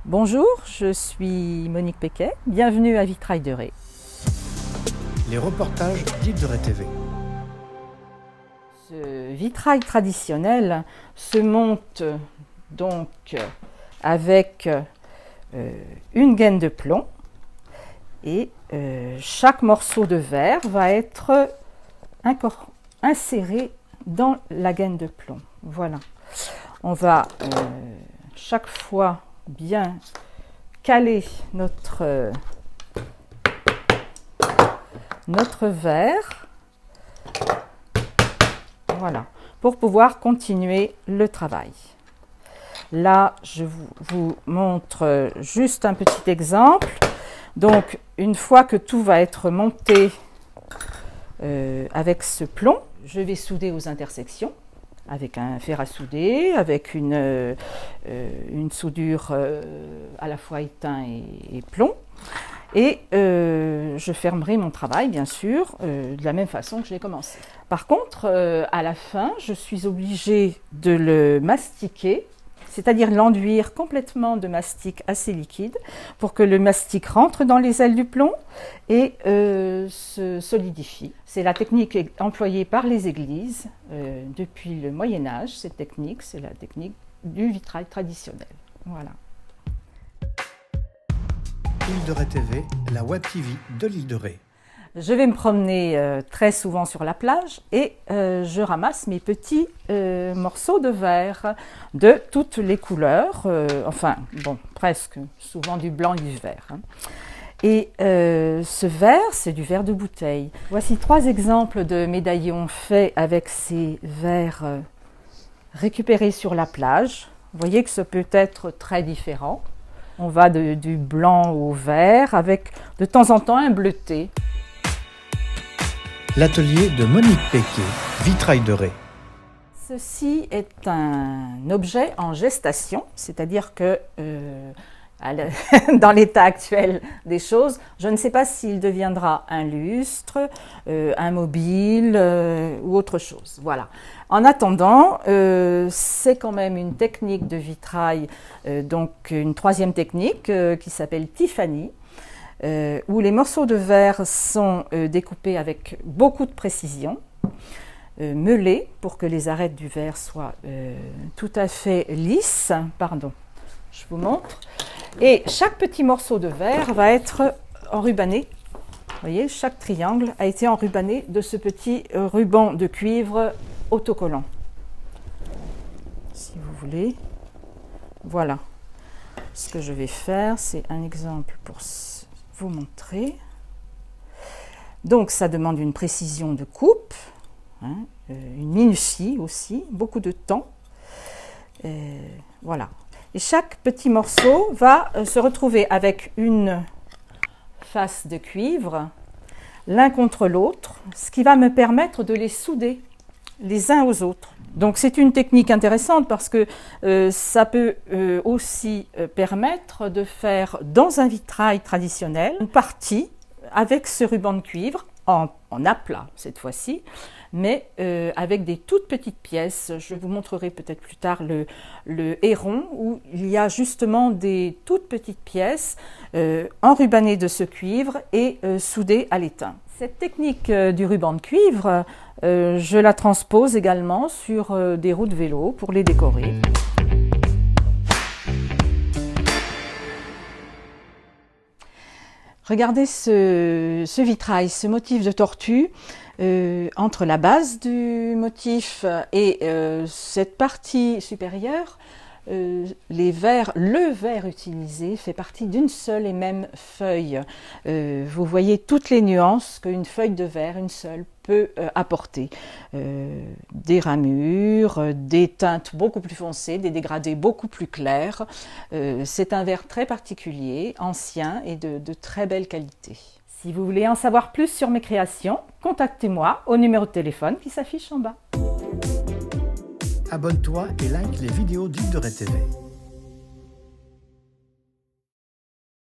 Bonjour, je suis Monique Péquet, bienvenue à Vitrail de Ré. Les reportages d'Île de Ré TV. Ce vitrail traditionnel se monte donc avec une gaine de plomb et chaque morceau de verre va être inséré dans la gaine de plomb. Voilà, on va chaque fois bien caler notre verre, voilà, pour pouvoir continuer le travail. Là, je vous montre juste un petit exemple. Donc, une fois que tout va être monté avec ce plomb, je vais souder aux intersections avec un fer à souder, avec une soudure à la fois étain et plomb. Et je fermerai mon travail, bien sûr, de la même façon que je l'ai commencé. Par contre, à la fin, je suis obligée de le mastiquer, c'est-à-dire l'enduire complètement de mastic assez liquide pour que le mastic rentre dans les ailes du plomb et se solidifie. C'est la technique employée par les églises depuis le Moyen-Âge. Cette technique, c'est la technique du vitrail traditionnel. Voilà. Île de Ré TV, la web TV de l'Île de Ré. Je vais me promener très souvent sur la plage et je ramasse mes petits morceaux de verre de toutes les couleurs, enfin bon, presque, souvent du blanc et du vert. Hein. Et ce verre, c'est du verre de bouteille. Voici 3 exemples de médaillons faits avec ces verres récupérés sur la plage. Vous voyez que ça peut être très différent. On va du blanc au vert avec de temps en temps un bleuté. L'atelier de Monique Péquet, Vitrail de Ré. Ceci est un objet en gestation, c'est-à-dire que dans l'état actuel des choses, je ne sais pas s'il deviendra un lustre, un mobile ou autre chose. Voilà. En attendant, c'est quand même une technique de vitrail, donc une 3e technique qui s'appelle Tiffany, où les morceaux de verre sont découpés avec beaucoup de précision, meulés pour que les arêtes du verre soient tout à fait lisses. Pardon, je vous montre. Et chaque petit morceau de verre va être enrubanné. Vous voyez, chaque triangle a été enrubanné de ce petit ruban de cuivre autocollant. Si vous voulez. Voilà. Ce que je vais faire, c'est un exemple pour vous montrer. Donc, ça demande une précision de coupe, hein, une minutie aussi, beaucoup de temps. Voilà. Et chaque petit morceau va se retrouver avec une face de cuivre, l'un contre l'autre, ce qui va me permettre de les souder les uns aux autres. Donc c'est une technique intéressante parce que ça peut aussi permettre de faire dans un vitrail traditionnel une partie avec ce ruban de cuivre en aplat cette fois-ci, mais avec des toutes petites pièces. Je vous montrerai peut-être plus tard le héron où il y a justement des toutes petites pièces enrubannées de ce cuivre et soudées à l'étain. Cette technique du ruban de cuivre, je la transpose également sur des roues de vélo pour les décorer. Regardez ce vitrail, ce motif de tortue, entre la base du motif et cette partie supérieure, le verre utilisé fait partie d'une seule et même feuille. Vous voyez toutes les nuances qu'une feuille de verre, une seule, peut apporter. Des ramures, des teintes beaucoup plus foncées, des dégradés beaucoup plus clairs. C'est un verre très particulier, ancien et de très belle qualité. Si vous voulez en savoir plus sur mes créations, contactez-moi au numéro de téléphone qui s'affiche en bas. Abonne-toi et like les vidéos d'Île de Ré TV.